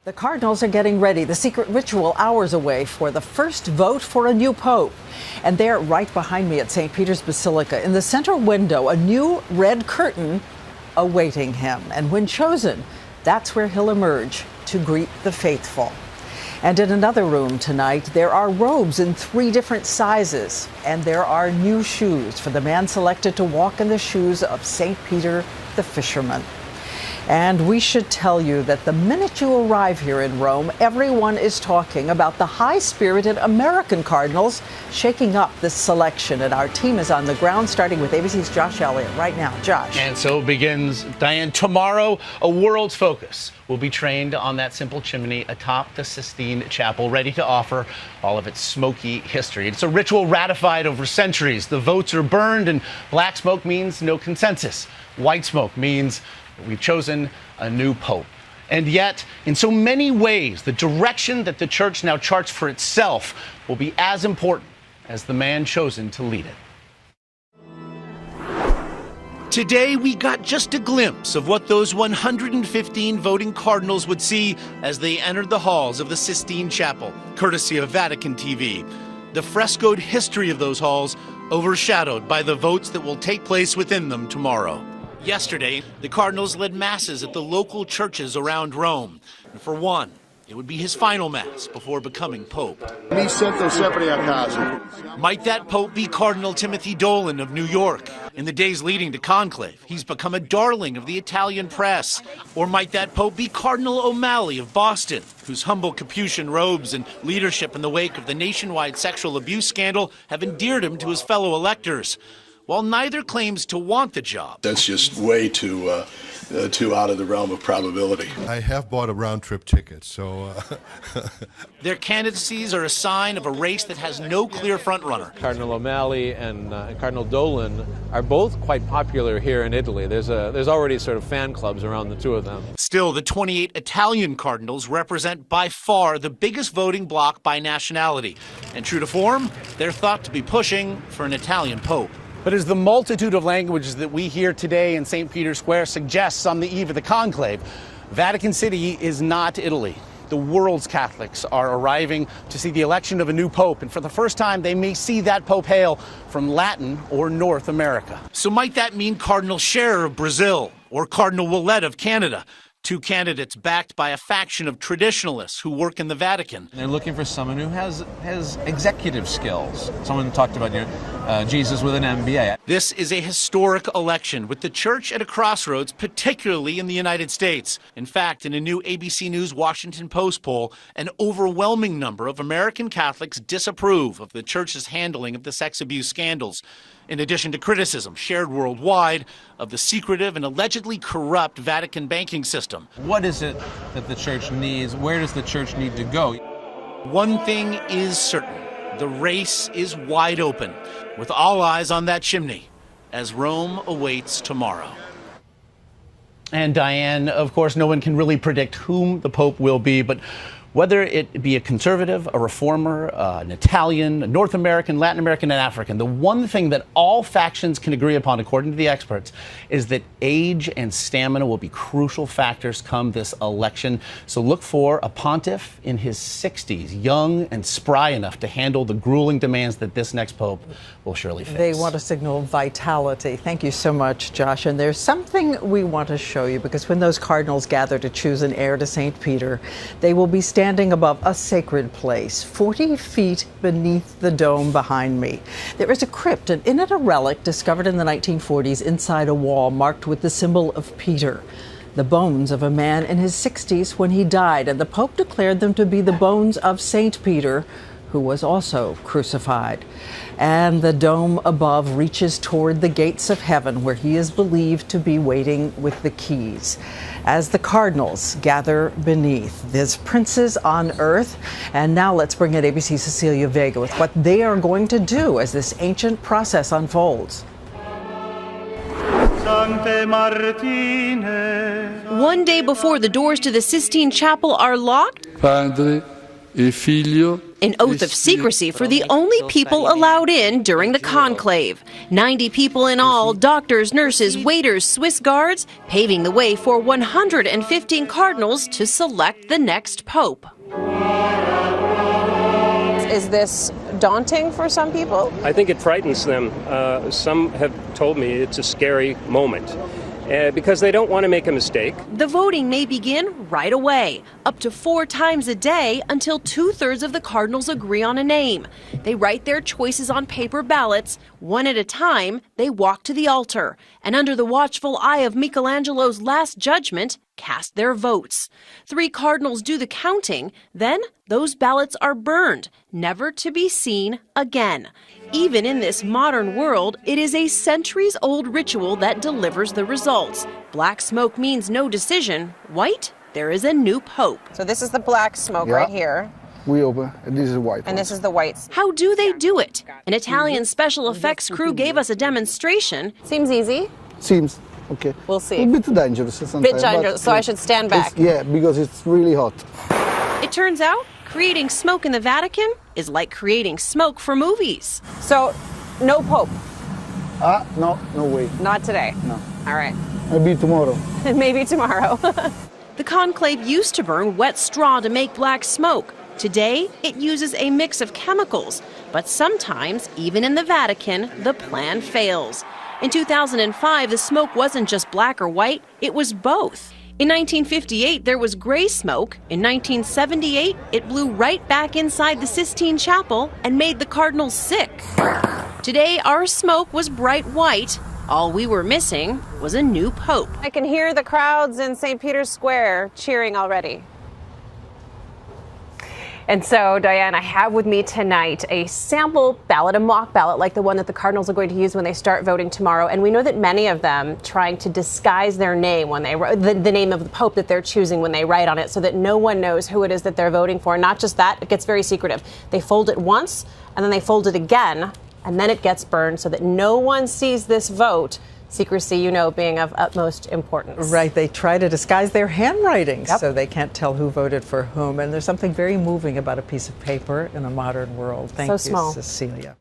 The Cardinals are getting ready, the secret ritual hours away, for the first vote for a new pope. And there, right behind me at St. Peter's Basilica, in the center window, a new red curtain awaiting him. And when chosen, that's where he'll emerge to greet the faithful. And in another room tonight, there are robes in 3 different sizes. And there are new shoes for the man selected to walk in the shoes of St. Peter the fisherman. And we should tell you that the minute you arrive here in Rome, everyone is talking about the high-spirited American Cardinals shaking up this selection. And our team is on the ground, starting with ABC's Josh Elliott right now. Josh. And so it begins, Diane. Tomorrow, a world's focus will be trained on that simple chimney atop the Sistine Chapel, ready to offer all of its smoky history. It's a ritual ratified over centuries. The votes are burned, and black smoke means no consensus. White smoke means we've chosen a new pope. And yet, in so many ways, the direction that the church now charts for itself will be as important as the man chosen to lead it. Today, we got just a glimpse of what those 115 voting cardinals would see as they entered the halls of the Sistine Chapel, courtesy of Vatican TV. The frescoed history of those halls overshadowed by the votes that will take place within them tomorrow. Yesterday, the Cardinals led masses at the local churches around Rome. And for one, it would be his final mass before becoming pope. Mi sento sempre a casa. Might that pope be Cardinal Timothy Dolan of New York? In the days leading to Conclave, he's become a darling of the Italian press. Or might that pope be Cardinal O'Malley of Boston, whose humble Capuchin robes and leadership in the wake of the nationwide sexual abuse scandal have endeared him to his fellow electors? While neither claims to want the job. That's just way too out of the realm of probability. I have bought a round-trip ticket, so... Their candidacies are a sign of a race that has no clear frontrunner. Cardinal O'Malley and Cardinal Dolan are both quite popular here in Italy. There's already sort of fan clubs around the two of them. Still, the 28 Italian cardinals represent by far the biggest voting bloc by nationality. And true to form, they're thought to be pushing for an Italian pope. But as the multitude of languages that we hear today in St. Peter's Square suggests on the eve of the conclave, Vatican City is not Italy. The world's Catholics are arriving to see the election of a new pope, and for the first time they may see that pope hail from Latin or North America. So might that mean Cardinal Scherer of Brazil or Cardinal Ouellet of Canada? 2 candidates backed by a faction of traditionalists who work in the Vatican. They're looking for someone who has executive skills. Someone talked about Jesus with an MBA. This is a historic election with the church at a crossroads, particularly in the United States. In fact, in a new ABC News Washington Post poll, an overwhelming number of American Catholics disapprove of the church's handling of the sex abuse scandals, in addition to criticism shared worldwide of the secretive and allegedly corrupt Vatican banking system. What is it that the church needs? Where does the church need to go? One thing is certain. The race is wide open, with all eyes on that chimney as Rome awaits tomorrow. And Diane, of course, no one can really predict whom the Pope will be, but whether it be a conservative, a reformer, an Italian, a North American, Latin American, and African, the one thing that all factions can agree upon, according to the experts, is that age and stamina will be crucial factors come this election. So look for a pontiff in his 60s, young and spry enough to handle the grueling demands that this next pope will surely face. They want to signal vitality. Thank you so much, Josh. And there's something we want to show you, because when those cardinals gather to choose an heir to St. Peter, they will be standing above a sacred place, 40 feet beneath the dome behind me. There is a crypt, and in it a relic discovered in the 1940s inside a wall marked with the symbol of Peter. The bones of a man in his 60s when he died, and the Pope declared them to be the bones of St. Peter, who was also crucified. And the dome above reaches toward the gates of heaven, where he is believed to be waiting with the keys. As the cardinals gather beneath, there's princes on earth. And now let's bring in ABC's Cecilia Vega with what they are going to do as this ancient process unfolds. One day before the doors to the Sistine Chapel are locked, Padre, e figlio. An oath of secrecy for the only people allowed in during the conclave. 90 people in all, doctors, nurses, waiters, Swiss guards, paving the way for 115 cardinals to select the next pope. Is this daunting for some people? I think it frightens them. Some have told me it's a scary moment. Because they don't want to make a mistake. The voting may begin right away, up to 4 times a day until 2/3 of the cardinals agree on a name. They write their choices on paper ballots. One at a time, they walk to the altar, and under the watchful eye of Michelangelo's Last Judgment, cast their votes. 3 cardinals do the counting, then those ballots are burned, never to be seen again. Even in this modern world, it is a centuries-old ritual that delivers the results. Black smoke means no decision. White, there is a new pope. So this is the black smoke right here. We open, and this is white. And this is the white. How do they do it? An Italian special effects crew gave us a demonstration. Seems easy. Seems. Okay. We'll see. A bit dangerous sometimes. Bit dangerous, so I should stand back. Yeah, because it's really hot. It turns out, creating smoke in the Vatican is like creating smoke for movies. So, no pope? No way. Not today? No. All right. Maybe tomorrow. Maybe tomorrow. The conclave used to burn wet straw to make black smoke. Today, it uses a mix of chemicals. But sometimes, even in the Vatican, the plan fails. In 2005, the smoke wasn't just black or white, it was both. In 1958, there was gray smoke. In 1978, it blew right back inside the Sistine Chapel and made the cardinals sick. Today, our smoke was bright white. All we were missing was a new pope. I can hear the crowds in St. Peter's Square cheering already. And so, Diane, I have with me tonight a sample ballot, a mock ballot, like the one that the Cardinals are going to use when they start voting tomorrow. And we know that many of them trying to disguise their name when they the name of the Pope that they're choosing when they write on it, so that no one knows who it is that they're voting for. Not just that, it gets very secretive. They fold it once, and then they fold it again, and then it gets burned so that no one sees this vote. Secrecy, you know, being of utmost importance. Right. They try to disguise their handwriting so they can't tell who voted for whom. And there's something very moving about a piece of paper in a modern world. Thank you, small. Cecilia.